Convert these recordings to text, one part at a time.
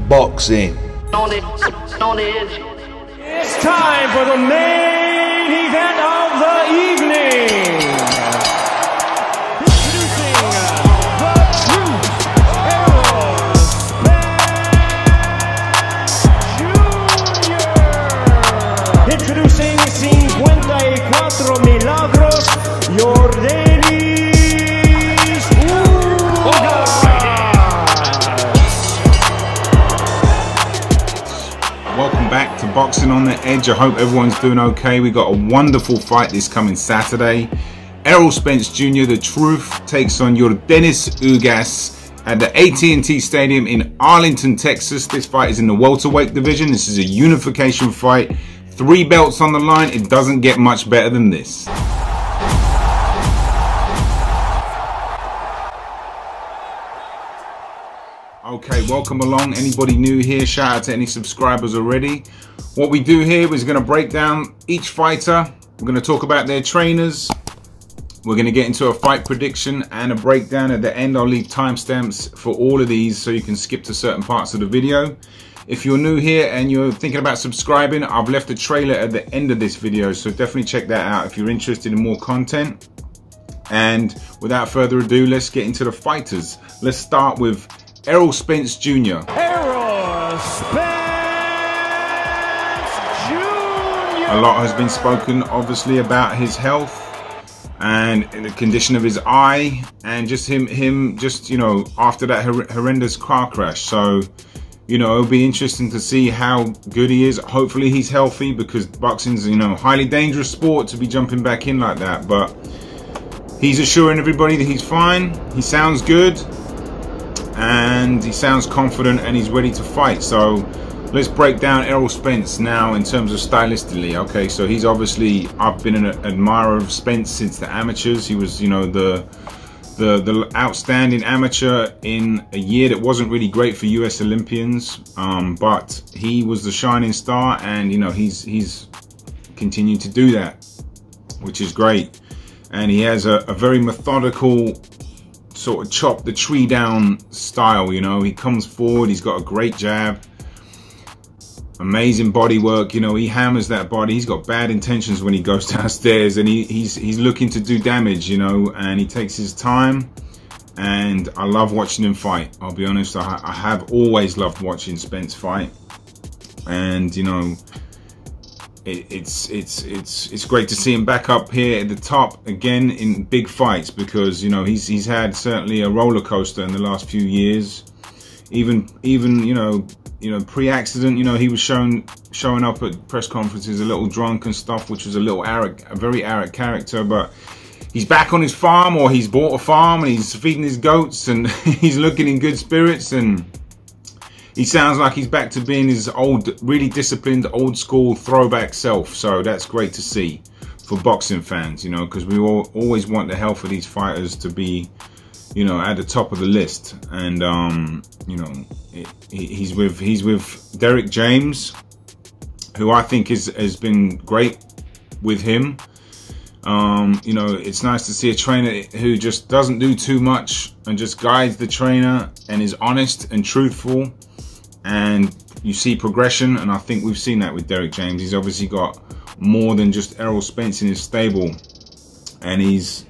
boxing. It's time for the main event of the evening. Introducing the truth, Errol Spence Jr. Introducing 54 milagros, Yordenis Ugas. Welcome back to Boxing on the Edge. I hope everyone's doing okay. We got a wonderful fight this coming Saturday. Errol Spence Jr, the truth, takes on Yordenis Ugas at the AT&T Stadium in Arlington, Texas. This fight is in the welterweight division. This is a unification fight. 3 belts on the line. It doesn't get much better than this. Okay, welcome along. Anybody new here? Shout out to any subscribers already. What we do here is going to break down each fighter. We're going to talk about their trainers. We're going to get into a fight prediction and a breakdown. At the end, I'll leave timestamps for all of these so you can skip to certain parts of the video. If you're new here and you're thinking about subscribing, I've left a trailer at the end of this video, so definitely check that out if you're interested in more content. And without further ado, let's get into the fighters. Let's start with Errol Spence Jr. Errol Spence Jr. A lot has been spoken, obviously, about his health and the condition of his eye, and just him just, you know, after that horrendous car crash. So, you know, it'll be interesting to see how good he is. Hopefully he's healthy, because boxing's, you know, highly dangerous sport to be jumping back in like that. But he's assuring everybody that he's fine. He sounds good, and he sounds confident, and he's ready to fight. So let's break down Errol Spence now in terms of stylistically. Okay, so he's obviously, I've been an admirer of Spence since the amateurs. He was, you know, the outstanding amateur in a year that wasn't really great for US Olympians, but he was the shining star, and, you know, he's continued to do that, which is great. And he has a very methodical sort of chop the tree down style. You know, he comes forward, he's got a great jab, amazing body work. You know, he hammers that body. He's got bad intentions when he goes downstairs, and he's looking to do damage, you know, and he takes his time, and I love watching him fight. I'll be honest, I have always loved watching Spence fight, and, you know, it's great to see him back up here at the top again in big fights, because, you know, he's had certainly a roller coaster in the last few years. Even you know pre-accident, you know, he was showing up at press conferences a little drunk and stuff, which was a very arrogant character. But he's back on his farm, or he's bought a farm, and he's feeding his goats, and he's looking in good spirits, and he sounds like he's back to being his old, really disciplined, old school throwback self. So that's great to see for boxing fans, you know, because we always want the health of these fighters to be, you know, at the top of the list. And you know, he's with Derek James, who I think has been great with him. You know, it's nice to see a trainer who just doesn't do too much and just guides the trainer and is honest and truthful, and you see progression. And I think we've seen that with Derek James. He's obviously got more than just Errol Spence in his stable, and he's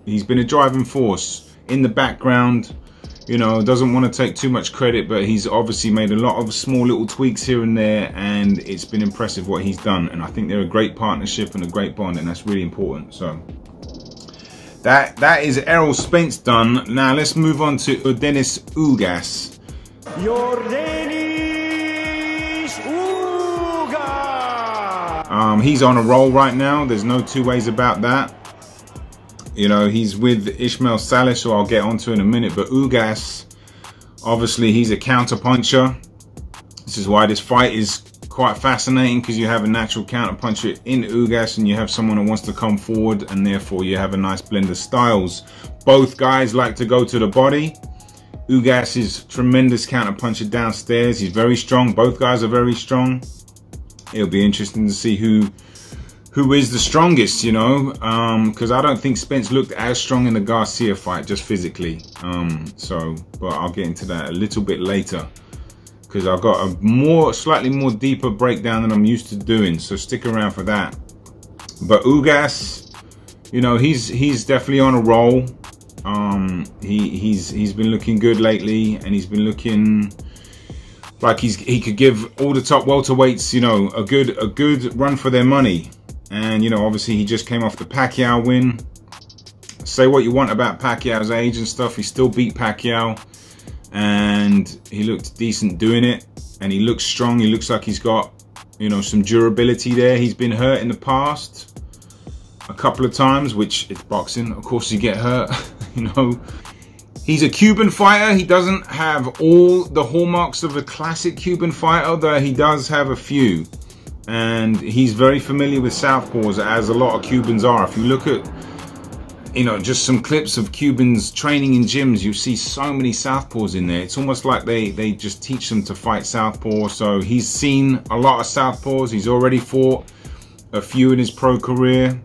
been a driving force in the background. You know, doesn't want to take too much credit, but he's obviously made a lot of small little tweaks here and there, and it's been impressive what he's done. And I think they're a great partnership and a great bond, and that's really important. So that is Errol Spence done. Now let's move on to Yordenis Ugas. Yordenis Ugas. He's on a roll right now. There's no two ways about that. You know, he's with Ishmael Salis, who I'll get onto in a minute. But Ugas, obviously, he's a counter puncher. This is why this fight is quite fascinating, because you have a natural counter puncher in Ugas, and you have someone who wants to come forward, and therefore you have a nice blend of styles. Both guys like to go to the body. Ugas is tremendous counter puncher downstairs. He's very strong. Both guys are very strong. It'll be interesting to see who is the strongest, you know, because I don't think Spence looked as strong in the Garcia fight, just physically. But I'll get into that a little bit later, because I've got a slightly more deeper breakdown than I'm used to doing. So stick around for that. But Ugas, you know, he's definitely on a roll. He's been looking good lately, and he's been looking like he could give all the top welterweights, you know, a good run for their money. And you know, obviously he just came off the Pacquiao win. Say what you want about Pacquiao's age and stuff, he still beat Pacquiao, and he looked decent doing it, and he looks strong. He looks like he's got, you know, some durability there. He's been hurt in the past a couple of times, which it's boxing, of course you get hurt. You know, he's a Cuban fighter. He doesn't have all the hallmarks of a classic Cuban fighter, although he does have a few, and he's very familiar with southpaws, as a lot of Cubans are. If you look at, you know, just some clips of Cubans training in gyms, you see so many southpaws in there. It's almost like they just teach them to fight southpaw. So he's seen a lot of southpaws. He's already fought a few in his pro career.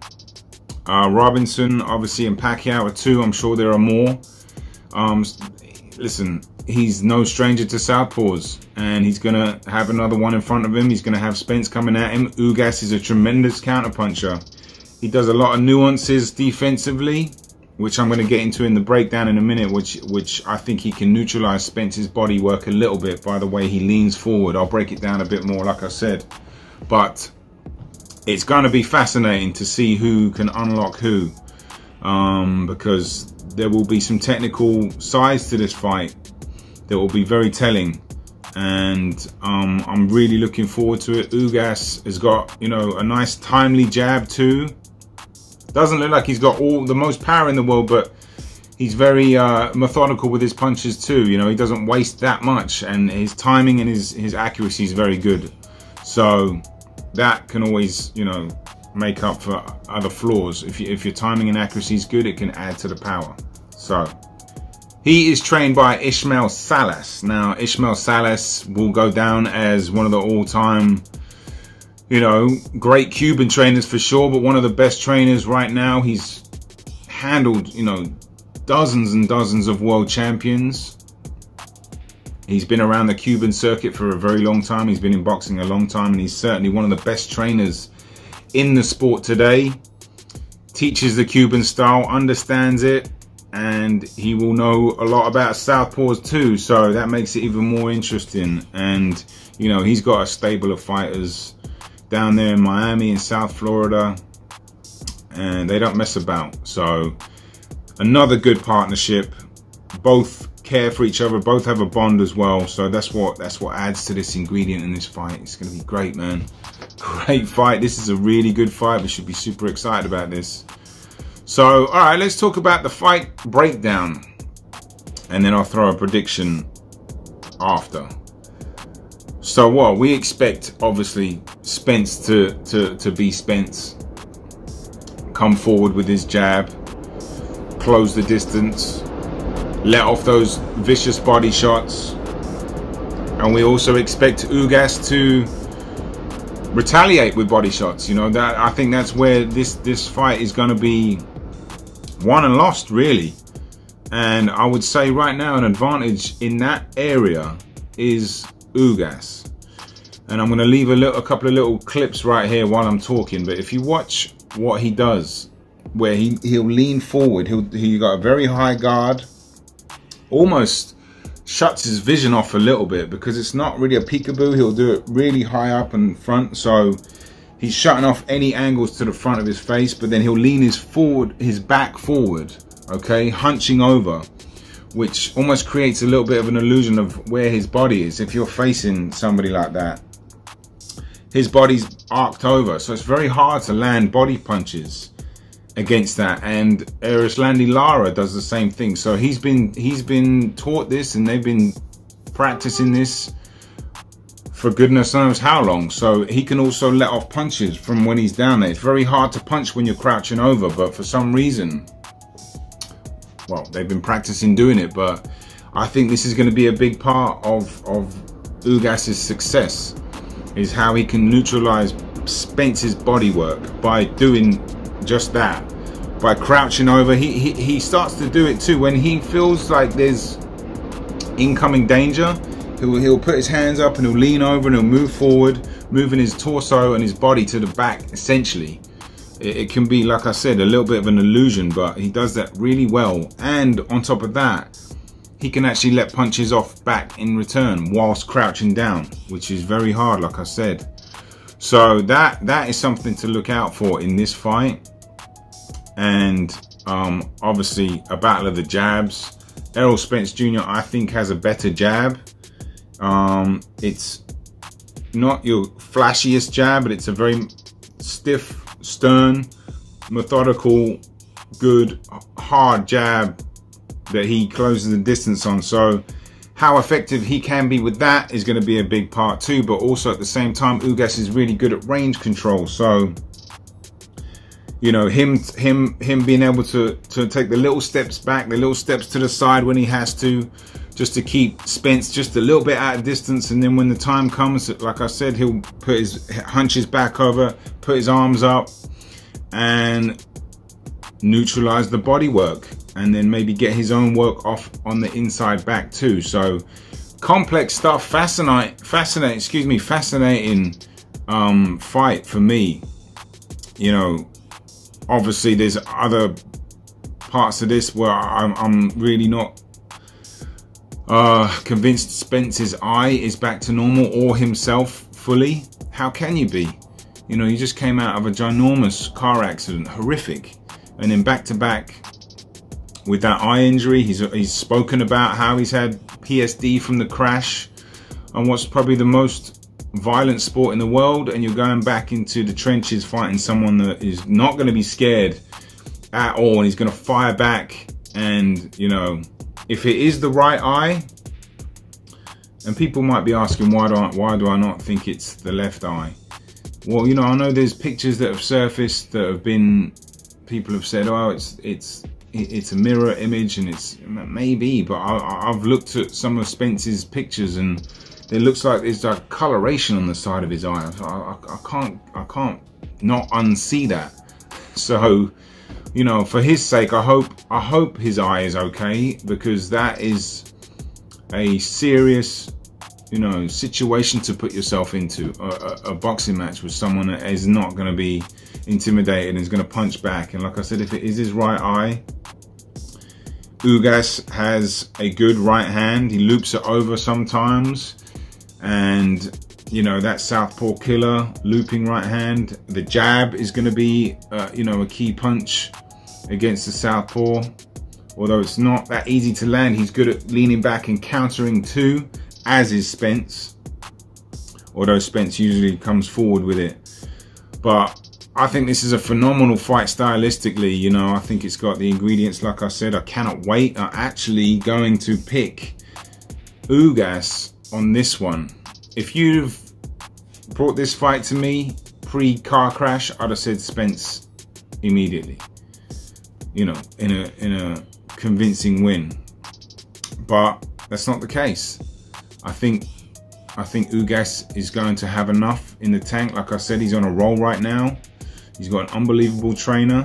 Robinson, obviously, and Pacquiao are two. I'm sure there are more. Listen, he's no stranger to southpaws, and he's gonna have another one in front of him. He's gonna have Spence coming at him. Ugas is a tremendous counterpuncher. He does a lot of nuances defensively, which I'm going to get into in the breakdown in a minute, which I think he can neutralize Spence's body work a little bit by the way he leans forward. I'll break it down a bit more, like I said. But it's going to be fascinating to see who can unlock who, because there will be some technical sides to this fight that will be very telling. And I'm really looking forward to it. Ugas has got, you know, a nice timely jab too. Doesn't look like he's got all the most power in the world, but he's very methodical with his punches too. You know, he doesn't waste that much, and his timing and his accuracy is very good. So that can always, you know, make up for other flaws. If your timing and accuracy is good, it can add to the power. So he is trained by Ismael Salas. Now, Ismael Salas will go down as one of the all-time, you know, great Cuban trainers for sure, but one of the best trainers right now. He's handled, you know, dozens and dozens of world champions. He's been around the Cuban circuit for a very long time. He's been in boxing a long time, and he's certainly one of the best trainers in the sport today. Teaches the Cuban style, understands it, and he will know a lot about southpaws too, so that makes it even more interesting. And you know, he's got a stable of fighters down there in Miami and South Florida, and they don't mess about. So another good partnership. Both care for each other, both have a bond as well. So that's what adds to this ingredient in this fight. It's gonna be great, man. Great fight. This is a really good fight. We should be super excited about this. So, all right, let's talk about the fight breakdown, and then I'll throw a prediction after. So what we expect, obviously, Spence to be Spence. Come forward with his jab, close the distance, let off those vicious body shots, and we also expect Ugas to retaliate with body shots. You know, that I think that's where this fight is going to be won and lost, really. And I would say right now an advantage in that area is Ugas. And I'm going to leave a couple of little clips right here while I'm talking. But if you watch what he does, where he'll lean forward, he got a very high guard, almost shuts his vision off a little bit, because it's not really a peekaboo. He'll do it really high up in front, so he's shutting off any angles to the front of his face. But then he'll lean his back forward, okay, hunching over, which almost creates a little bit of an illusion of where his body is. If you're facing somebody like that, his body's arced over, so it's very hard to land body punches against that. And Erislandy Lara does the same thing. So he's been taught this, and they've been practicing this for goodness knows how long. So he can also let off punches from when he's down there. It's very hard to punch when you're crouching over, but for some reason, well, they've been practicing doing it. But I think this is going to be a big part of Ugas's success, is how he can neutralize Spence's bodywork by doing just that, by crouching over. He starts to do it too when he feels like there's incoming danger. He'll put his hands up and he'll lean over and he'll move forward, moving his torso and his body to the back, essentially. It can be, like I said, a little bit of an illusion, but he does that really well. And on top of that, he can actually let punches off back in return whilst crouching down, which is very hard, like I said. So that is something to look out for in this fight. And obviously a battle of the jabs. Errol Spence Jr. I think has a better jab. It's not your flashiest jab, but it's a very stiff, stern, methodical, good, hard jab that he closes the distance on. So how effective he can be with that is going to be a big part too. But also at the same time, Ugas is really good at range control. So, you know, him being able to take the little steps back, the little steps to the side when he has to, just to keep Spence just a little bit out of distance. And then when the time comes, like I said, he'll hunch his back over, put his arms up and neutralize the body work, and then maybe get his own work off on the inside back too. So complex stuff, fascinating fight for me. You know, obviously there's other parts of this where I'm really not convinced Spence's eye is back to normal, or himself fully. How can you be? You know, he just came out of a ginormous car accident, horrific, and then back to back with that eye injury. He's spoken about how he's had PSD from the crash on what's probably the most violent sport in the world, and you're going back into the trenches fighting someone that is not going to be scared at all, and he's going to fire back. And you know, if it is the right eye, and people might be asking why do I not think it's the left eye? Well, you know, I know there's pictures that have surfaced that have been, people have said, oh, it's a mirror image, and it's maybe, but I've looked at some of Spence's pictures and it looks like there's a coloration on the side of his eye. I can't not unsee that. So, you know, for his sake, I hope his eye is okay, because that is a serious, you know, situation to put yourself into. A boxing match with someone that is not going to be intimidated and is going to punch back. And like I said, if it is his right eye, Ugas has a good right hand. He loops it over sometimes, and you know, that southpaw killer looping right hand. The jab is going to be you know, a key punch against the southpaw. Although it's not that easy to land, he's good at leaning back and countering too, as is Spence. Although Spence usually comes forward with it. But I think this is a phenomenal fight stylistically. You know, I think it's got the ingredients, like I said. I cannot wait. I'm actually going to pick Ugas on this one. If you've brought this fight to me pre-car crash, I'd have said Spence immediately. You know, in a convincing win. But that's not the case. I think Ugas is going to have enough in the tank. Like I said, he's on a roll right now. He's got an unbelievable trainer.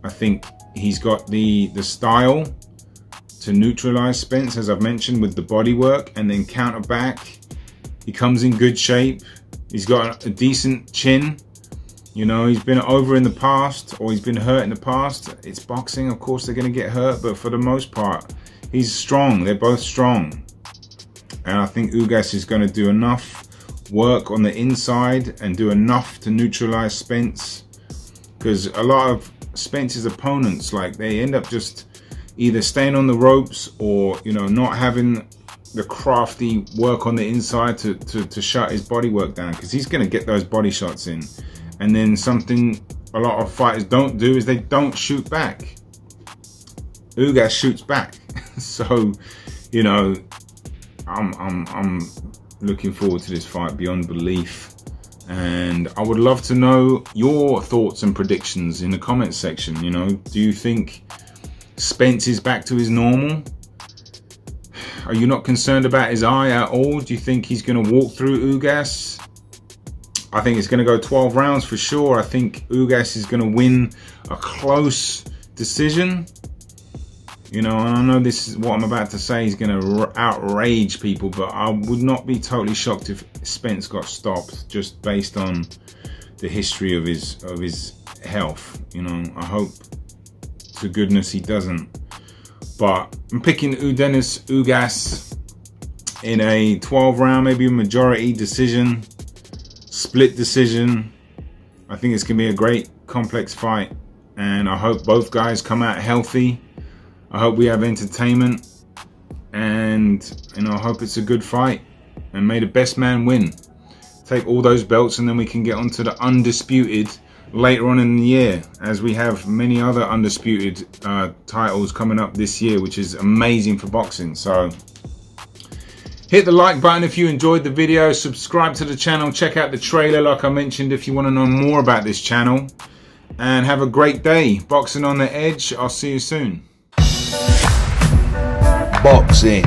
I think he's got the style to neutralize Spence, as I've mentioned, with the body work, and then counter back. He comes in good shape. He's got a decent chin. You know, he's been over in the past, or he's been hurt in the past. It's boxing, of course they're going to get hurt, but for the most part, he's strong. They're both strong. And I think Ugas is going to do enough work on the inside and do enough to neutralize Spence. Because a lot of Spence's opponents, like, they end up just either staying on the ropes, or, you know, not having the crafty work on the inside to shut his body work down, because he's going to get those body shots in. And then something a lot of fighters don't do is they don't shoot back. Ugas shoots back. So, you know, I'm looking forward to this fight beyond belief, and I would love to know your thoughts and predictions in the comments section. You know, do you think Spence is back to his normal? Are you not concerned about his eye at all? Do you think he's going to walk through Ugas? I think it's going to go 12 rounds for sure. I think Ugas is going to win a close decision. You know, and I know this is what I'm about to say is going to outrage people, but I would not be totally shocked if Spence got stopped just based on the history of his health. You know, I hope to goodness he doesn't. But I'm picking Ugas in a 12 round, maybe a majority decision, split decision. I think it's going to be a great complex fight, and I hope both guys come out healthy. I hope we have entertainment, and you know, I hope it's a good fight, and may the best man win. Take all those belts, and then we can get onto the undisputed later on in the year, as we have many other undisputed titles coming up this year, which is amazing for boxing. So hit the like button if you enjoyed the video, subscribe to the channel, check out the trailer like I mentioned if you want to know more about this channel, and have a great day. Boxing on the Edge. I'll see you soon. Boxing.